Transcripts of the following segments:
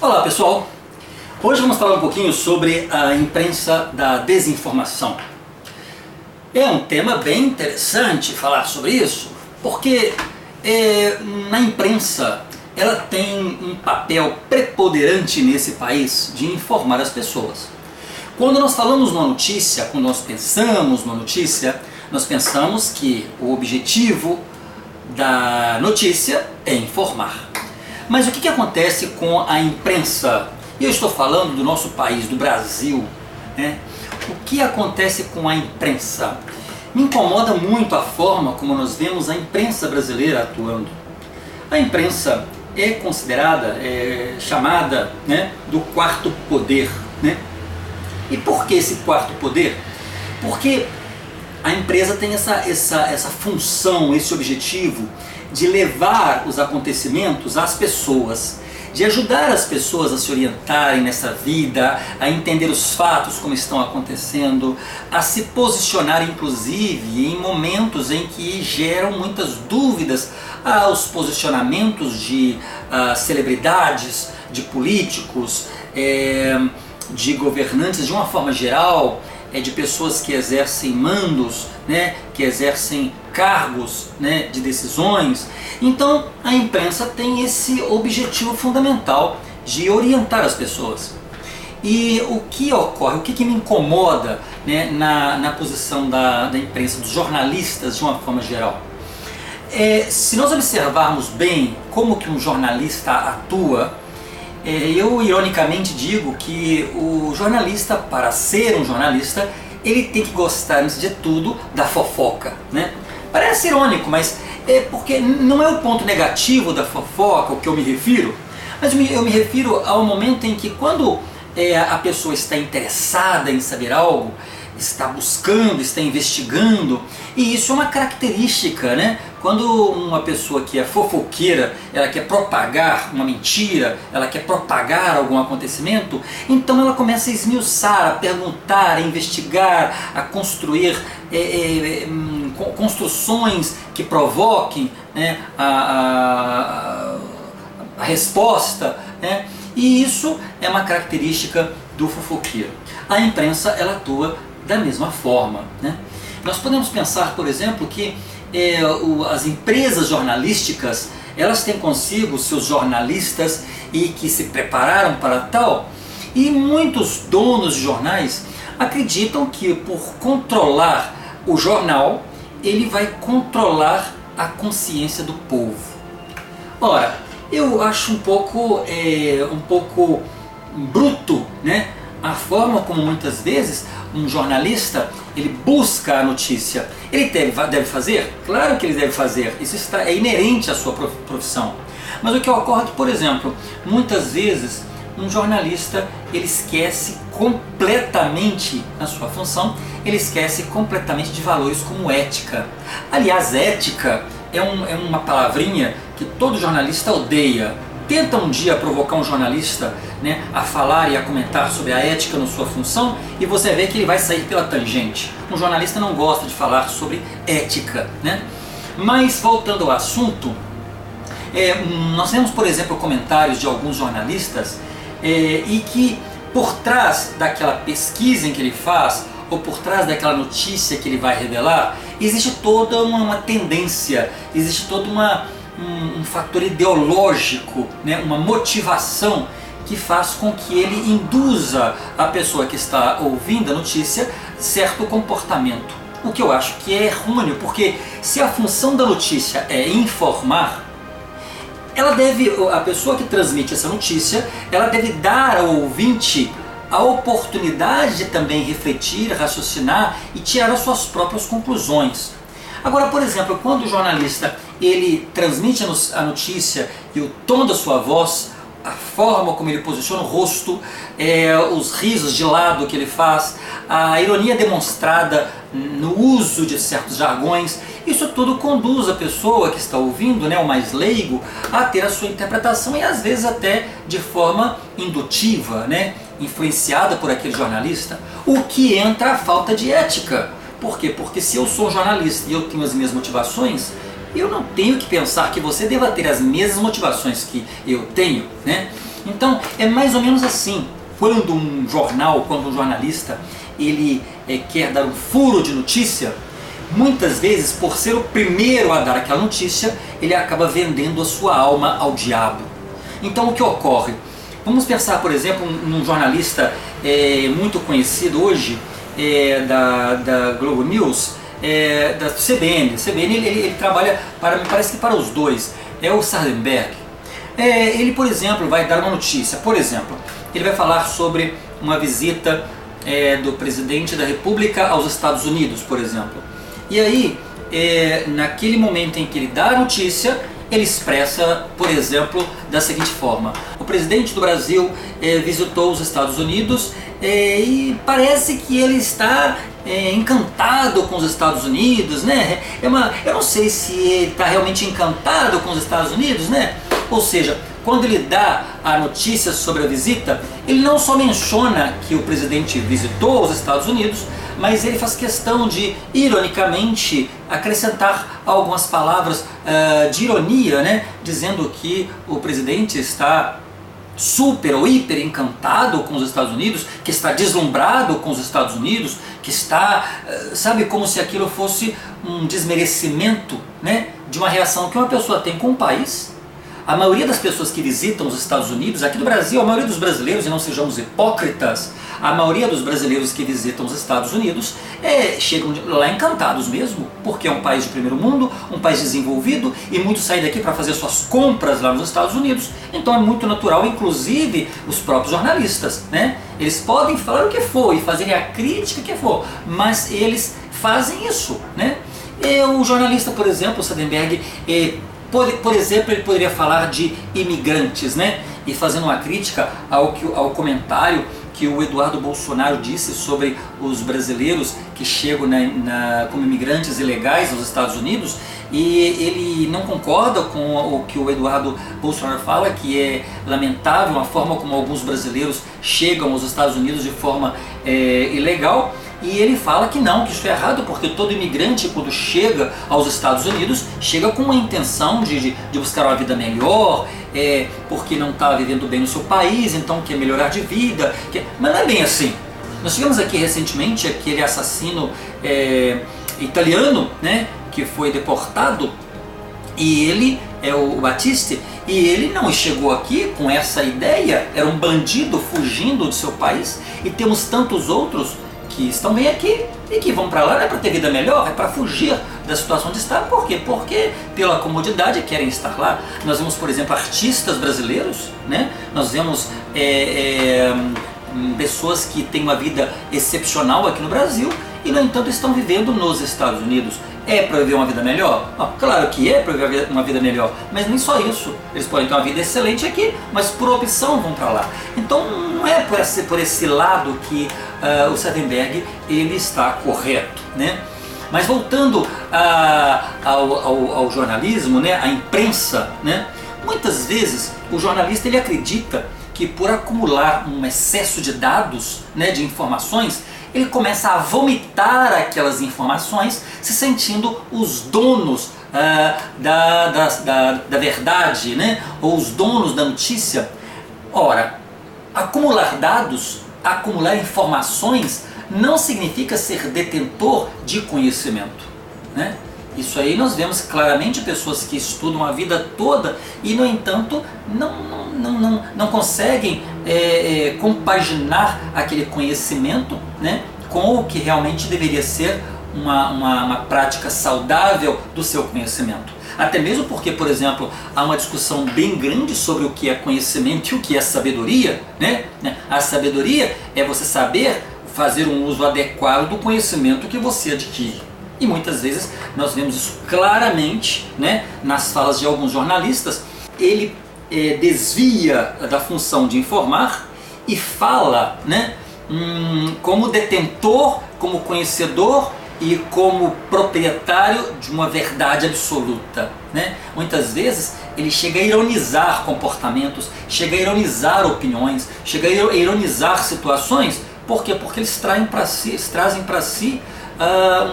Olá pessoal, hoje vamos falar um pouquinho sobre a imprensa da desinformação. É um tema bem interessante falar sobre isso, porque na imprensa ela tem um papel preponderante nesse país de informar as pessoas. Quando nós falamos numa notícia, quando nós pensamos numa notícia, nós pensamos que o objetivo da notícia é informar. Mas o que acontece com a imprensa? E eu estou falando do nosso país, do Brasil, né? O que acontece com a imprensa? Me incomoda muito a forma como nós vemos a imprensa brasileira atuando. A imprensa é considerada, chamada, né, do quarto poder, né? E por que esse quarto poder? Porque a empresa tem essa função, esse objetivo de levar os acontecimentos às pessoas, de ajudar as pessoas a se orientarem nessa vida, a entender os fatos como estão acontecendo, a se posicionar inclusive em momentos em que geram muitas dúvidas aos posicionamentos de celebridades, de políticos, de governantes de uma forma geral, de pessoas que exercem mandos, né, que exercem cargos, né, de decisões. Então a imprensa tem esse objetivo fundamental de orientar as pessoas. E o que ocorre, o que me incomoda, né, na posição da imprensa, dos jornalistas de uma forma geral? Se nós observarmos bem como que um jornalista atua, eu ironicamente digo que o jornalista, para ser um jornalista, ele tem que gostar, antes de tudo, da fofoca, né? Parece irônico, mas porque não é o ponto negativo da fofoca o que eu me refiro, mas eu me refiro ao momento em que quando a pessoa está interessada em saber algo, está buscando, está investigando, e isso é uma característica, né? Quando uma pessoa que é fofoqueira, ela quer propagar uma mentira, ela quer propagar algum acontecimento, então ela começa a esmiuçar, a perguntar, a investigar, a construir construções que provoquem, né, a resposta, né? E isso é uma característica do fofoqueiro. A imprensa, ela atua da mesma forma, né? Nós podemos pensar, por exemplo, que as empresas jornalísticas, elas têm consigo seus jornalistas e que se prepararam para tal, e muitos donos de jornais acreditam que por controlar o jornal, ele vai controlar a consciência do povo. Ora, eu acho um pouco bruto, né, a forma como muitas vezes um jornalista ele busca a notícia. Ele deve fazer? Claro que ele deve fazer, isso é inerente à sua profissão. Mas o que ocorre é que, por exemplo, muitas vezes um jornalista ele esquece completamente na sua função, ele esquece completamente de valores como ética. Aliás, ética é uma palavrinha que todo jornalista odeia. Tenta um dia provocar um jornalista, né, a falar e a comentar sobre a ética na sua função e você vê que ele vai sair pela tangente. Um jornalista não gosta de falar sobre ética, né? Mas voltando ao assunto, nós temos, por exemplo, comentários de alguns jornalistas e que por trás daquela pesquisa em que ele faz ou por trás daquela notícia que ele vai revelar, existe toda uma tendência, existe toda um fator ideológico, né, uma motivação que faz com que ele induza a pessoa que está ouvindo a notícia certo comportamento. O que eu acho que é errôneo, porque se a função da notícia é informar, a pessoa que transmite essa notícia, ela deve dar ao ouvinte a oportunidade de também refletir, raciocinar e tirar as suas próprias conclusões. Agora, por exemplo, quando o jornalista ele transmite a notícia e o tom da sua voz, a forma como ele posiciona o rosto, os risos de lado que ele faz, a ironia demonstrada no uso de certos jargões, isso tudo conduz a pessoa que está ouvindo, né, o mais leigo, a ter a sua interpretação e às vezes até de forma indutiva, né, influenciada por aquele jornalista, o que entra a falta de ética. Por quê? Porque se eu sou um jornalista e eu tenho as minhas motivações, eu não tenho que pensar que você deva ter as mesmas motivações que eu tenho, né? Então é mais ou menos assim. Quando um jornalista, ele quer dar um furo de notícia, muitas vezes, por ser o primeiro a dar aquela notícia, ele acaba vendendo a sua alma ao diabo. Então o que ocorre? Vamos pensar, por exemplo, num jornalista muito conhecido hoje, da Globo News, da CBN. CBN ele trabalha, me parece que para os dois, é o Sardenberg. Ele, por exemplo, vai dar uma notícia, por exemplo, ele vai falar sobre uma visita do presidente da República aos Estados Unidos, por exemplo. E aí, naquele momento em que ele dá a notícia, ele expressa, por exemplo, da seguinte forma: o presidente do Brasil visitou os Estados Unidos e parece que ele está encantado com os Estados Unidos, né? Eu não sei se ele está realmente encantado com os Estados Unidos, né? Ou seja, quando ele dá a notícia sobre a visita, ele não só menciona que o presidente visitou os Estados Unidos, mas ele faz questão de, ironicamente, acrescentar algumas palavras de ironia, né? Dizendo que o presidente está super ou hiper encantado com os Estados Unidos, que está deslumbrado com os Estados Unidos, que está, sabe, como se aquilo fosse um desmerecimento, né, de uma reação que uma pessoa tem com o país. A maioria das pessoas que visitam os Estados Unidos, aqui do Brasil, a maioria dos brasileiros, e não sejamos hipócritas, a maioria dos brasileiros que visitam os Estados Unidos chegam lá encantados mesmo, porque é um país de primeiro mundo, um país desenvolvido, e muitos saem daqui para fazer suas compras lá nos Estados Unidos. Então é muito natural, inclusive os próprios jornalistas, né? Eles podem falar o que for e fazerem a crítica que for, mas eles fazem isso, né? O jornalista, por exemplo, o Sardenberg, por exemplo, ele poderia falar de imigrantes, né? E fazendo uma crítica ao comentário que o Eduardo Bolsonaro disse sobre os brasileiros que chegam como imigrantes ilegais aos Estados Unidos, e ele não concorda com o que o Eduardo Bolsonaro fala, que é lamentável a forma como alguns brasileiros chegam aos Estados Unidos de forma ilegal. E ele fala que não, que isso é errado, porque todo imigrante, quando chega aos Estados Unidos, chega com uma intenção de buscar uma vida melhor, porque não está vivendo bem no seu país, então quer melhorar de vida. Mas não é bem assim. Nós tivemos aqui recentemente aquele assassino italiano, né, que foi deportado, e ele é o Battisti, e ele não chegou aqui com essa ideia, era um bandido fugindo do seu país, e temos tantos outros que estão bem aqui e que vão para lá, não é para ter vida melhor, é para fugir da situação de estar. Por quê? Porque pela comodidade querem estar lá. Nós vemos, por exemplo, artistas brasileiros, né? Nós vemos pessoas que têm uma vida excepcional aqui no Brasil e, no entanto, estão vivendo nos Estados Unidos. É para viver uma vida melhor? Claro que é para viver uma vida melhor, mas nem só isso. Eles podem ter uma vida excelente aqui, mas por opção vão para lá. Então não é por esse lado que o Sardenberg ele está correto, né? Mas voltando ao jornalismo, né, à imprensa, né, muitas vezes o jornalista ele acredita que por acumular um excesso de dados, né, de informações, ele começa a vomitar aquelas informações, se sentindo os donos da verdade, né? Ou os donos da notícia. Ora, acumular dados, acumular informações, não significa ser detentor de conhecimento, né? Isso aí nós vemos claramente pessoas que estudam a vida toda e, no entanto, não conseguem compaginar aquele conhecimento, né, com o que realmente deveria ser uma prática saudável do seu conhecimento. Até mesmo porque, por exemplo, há uma discussão bem grande sobre o que é conhecimento e o que é sabedoria, né? A sabedoria é você saber fazer um uso adequado do conhecimento que você adquire. E muitas vezes nós vemos isso claramente, né, nas falas de alguns jornalistas. Ele desvia da função de informar e fala, né, como detentor, como conhecedor e como proprietário de uma verdade absoluta, né? Muitas vezes ele chega a ironizar comportamentos, chega a ironizar opiniões, chega a ironizar situações. Por quê? Porque eles trazem para si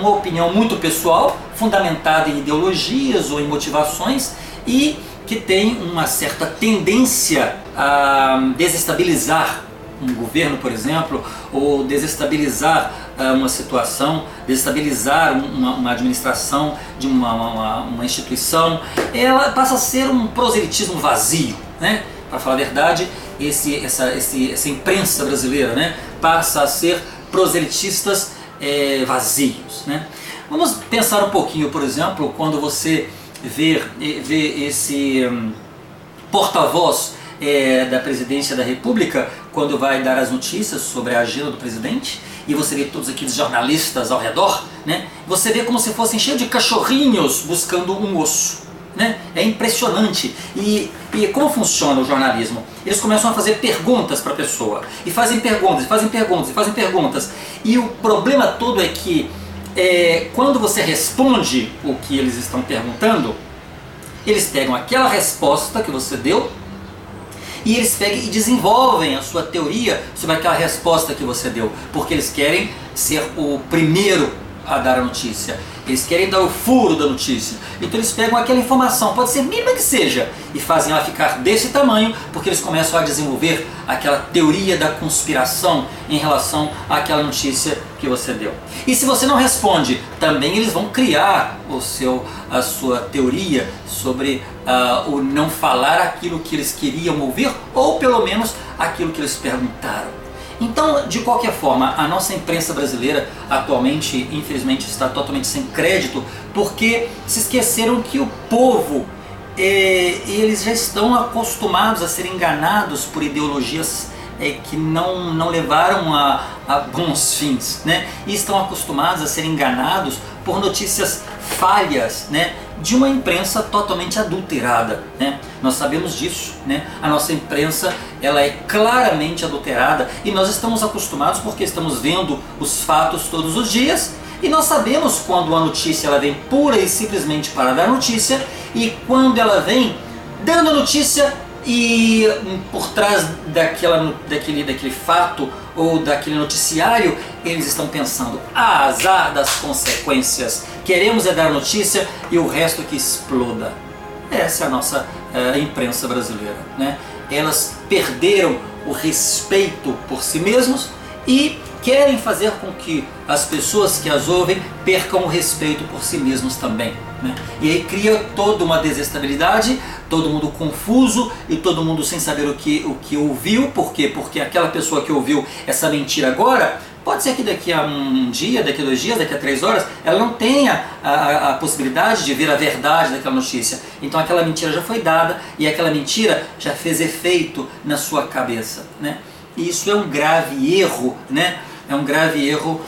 uma opinião muito pessoal, fundamentada em ideologias ou em motivações, e que tem uma certa tendência a desestabilizar um governo, por exemplo, ou desestabilizar uma situação, desestabilizar uma administração de uma instituição, ela passa a ser um proselitismo vazio, né? Para falar a verdade, essa imprensa brasileira, né, passa a ser proselitistas vazios, né? Vamos pensar um pouquinho, por exemplo, quando você vê esse porta-voz da presidência da República, quando vai dar as notícias sobre a agenda do presidente, e você vê todos aqueles jornalistas ao redor, né? Você vê como se fossem cheios de cachorrinhos buscando um osso, né? É impressionante. E como funciona o jornalismo? Eles começam a fazer perguntas para a pessoa, e fazem perguntas, e fazem perguntas, e fazem perguntas. E o problema todo é que quando você responde o que eles estão perguntando, eles pegam aquela resposta que você deu e eles pegam e desenvolvem a sua teoria sobre aquela resposta que você deu, porque eles querem ser o primeiro a dar a notícia, eles querem dar o furo da notícia. Então eles pegam aquela informação, pode ser mínima que seja, e fazem ela ficar desse tamanho, porque eles começam a desenvolver aquela teoria da conspiração em relação àquela notícia que você deu. E se você não responde, também eles vão criar a sua teoria sobre o não falar aquilo que eles queriam ouvir, ou pelo menos aquilo que eles perguntaram. Então, de qualquer forma, a nossa imprensa brasileira atualmente, infelizmente, está totalmente sem crédito, porque se esqueceram que o povo, eles já estão acostumados a ser enganados por ideologias que não levaram a bons fins, né? E estão acostumados a ser enganados por notícias falhas, né, de uma imprensa totalmente adulterada, né? Nós sabemos disso, né? A nossa imprensa, ela é claramente adulterada, e nós estamos acostumados porque estamos vendo os fatos todos os dias, e nós sabemos quando a notícia ela vem pura e simplesmente para dar notícia, e quando ela vem dando notícia e por trás daquele fato ou daquele noticiário, eles estão pensando: azar das consequências, queremos dar notícia e o resto que exploda. Essa é a nossa imprensa brasileira, né? Elas perderam o respeito por si mesmos e querem fazer com que as pessoas que as ouvem percam o respeito por si mesmos também, né? E aí cria toda uma desestabilidade, todo mundo confuso e todo mundo sem saber o que ouviu. Por quê? Porque aquela pessoa que ouviu essa mentira agora, pode ser que daqui a um dia, daqui a 2 dias, daqui a 3 horas, ela não tenha a possibilidade de ver a verdade daquela notícia. Então aquela mentira já foi dada e aquela mentira já fez efeito na sua cabeça, né? E isso é um grave erro, né? É um grave erro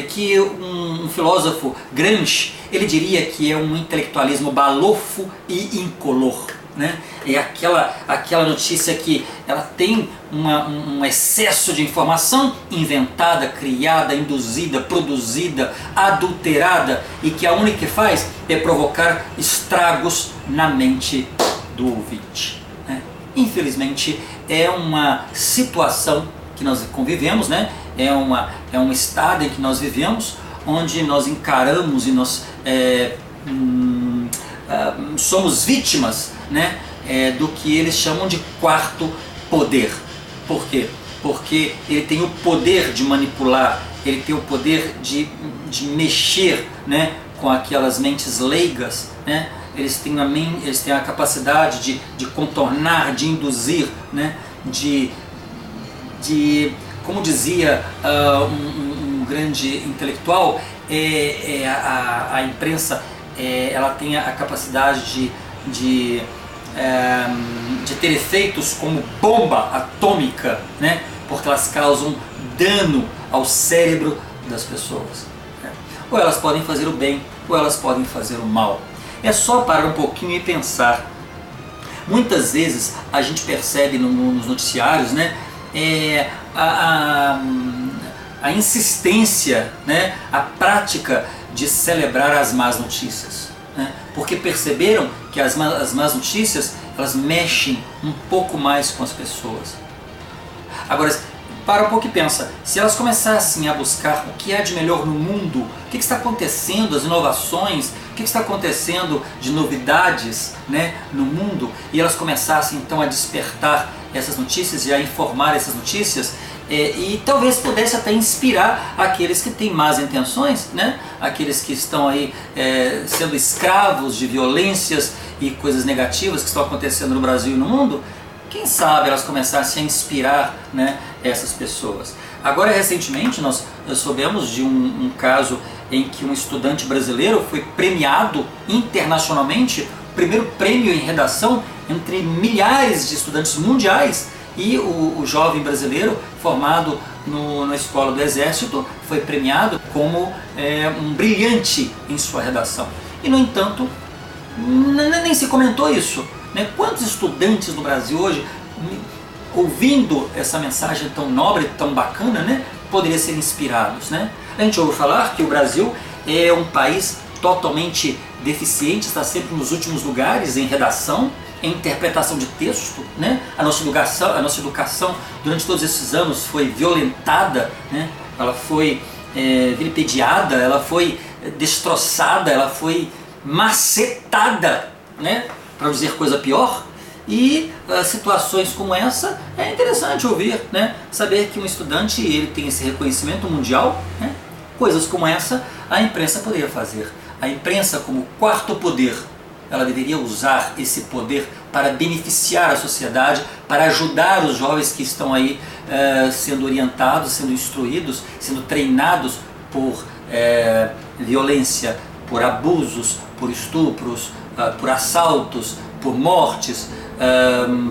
que um filósofo, Gramsci, ele diria que é um intelectualismo balofo e incolor, né? É aquela notícia que ela tem um excesso de informação inventada, criada, induzida, produzida, adulterada, e que a única que faz é provocar estragos na mente do ouvinte, né? Infelizmente é uma situação que nós convivemos, né? É um estado em que nós vivemos, onde nós encaramos e nós somos vítimas, né, do que eles chamam de quarto poder. Por quê? Porque ele tem o poder de manipular, ele tem o poder de mexer, né, com aquelas mentes leigas, né? Eles têm a capacidade de contornar, de induzir, né, como dizia um grande intelectual, a imprensa ela tem a capacidade de ter efeitos como bomba atômica, né? Porque elas causam dano ao cérebro das pessoas, né? Ou elas podem fazer o bem, ou elas podem fazer o mal. É só parar um pouquinho e pensar. Muitas vezes a gente percebe nos noticiários, né, a insistência, né, a prática de celebrar as más notícias, né? Porque perceberam que as más notícias, elas mexem um pouco mais com as pessoas. Agora, para um pouco e pensa, se elas começassem a buscar o que há de melhor no mundo, o que está acontecendo, as inovações, que está acontecendo de novidades, né, no mundo, e elas começassem então a despertar essas notícias e a informar essas notícias, e talvez pudesse até inspirar aqueles que têm más intenções, né, aqueles que estão aí sendo escravos de violências e coisas negativas que estão acontecendo no Brasil e no mundo. Quem sabe elas começassem a inspirar, né, essas pessoas. Agora, recentemente, nós soubemos de um caso em que um estudante brasileiro foi premiado internacionalmente, o primeiro prêmio em redação entre milhares de estudantes mundiais, e o jovem brasileiro formado na escola do Exército foi premiado como um brilhante em sua redação. E, no entanto, nem se comentou isso, né? Quantos estudantes no Brasil hoje, ouvindo essa mensagem tão nobre, tão bacana, né, poderiam ser inspirados, né? A gente ouve falar que o Brasil é um país totalmente deficiente, está sempre nos últimos lugares em redação, em interpretação de texto, né? A nossa educação durante todos esses anos foi violentada, né? Ela foi vilipendiada, ela foi destroçada, ela foi macetada, né? Para dizer coisa pior. E situações como essa é interessante ouvir, né? Saber que um estudante ele tem esse reconhecimento mundial, né? Coisas como essa a imprensa poderia fazer. A imprensa, como quarto poder, ela deveria usar esse poder para beneficiar a sociedade, para ajudar os jovens que estão aí sendo orientados, sendo instruídos, sendo treinados por violência, por abusos, por estupros, por assaltos, por mortes,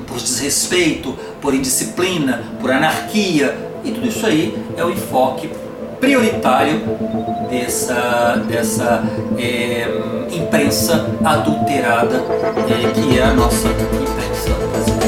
por desrespeito, por indisciplina, por anarquia, e tudo isso aí é o enfoque prioritário dessa imprensa adulterada que é a nossa imprensa brasileira.